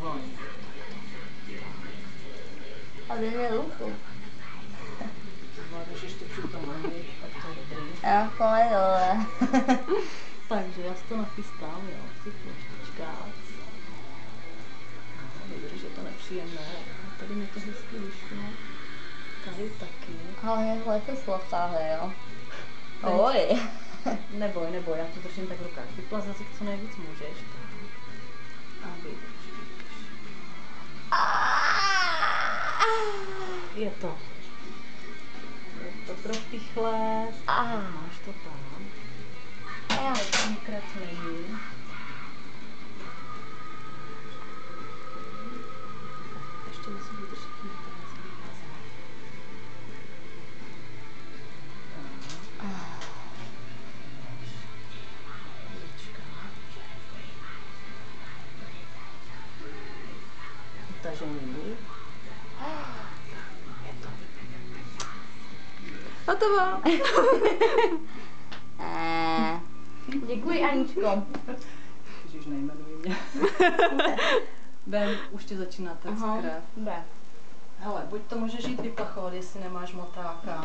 voní. A vy mě ruku. Zvládneš ještě při tom voní, tak to je dobrý. Já pojď dole. Takže já si to nachystám, jo, chci počkat. Vydrž, je to nepříjemné. Tady mi to hezky vyšlo. Tady taky. Hlavně to slotáhle, jo. Oj. Neboj, já to držím tak v rukách. Vyplazat si co nejvíc můžeš. A vydrž. Je to propichlé. Máš to tam. Tenkrát není. Ještě musím vydržet utažení. Je to. Hotovo. Děkuji, Aničko. Ježiš, nejmenuji mě. Ben, už ti začíná tec krev. Ben. Hele, buď to můžeš jít vyplachovat, jestli nemáš motáka.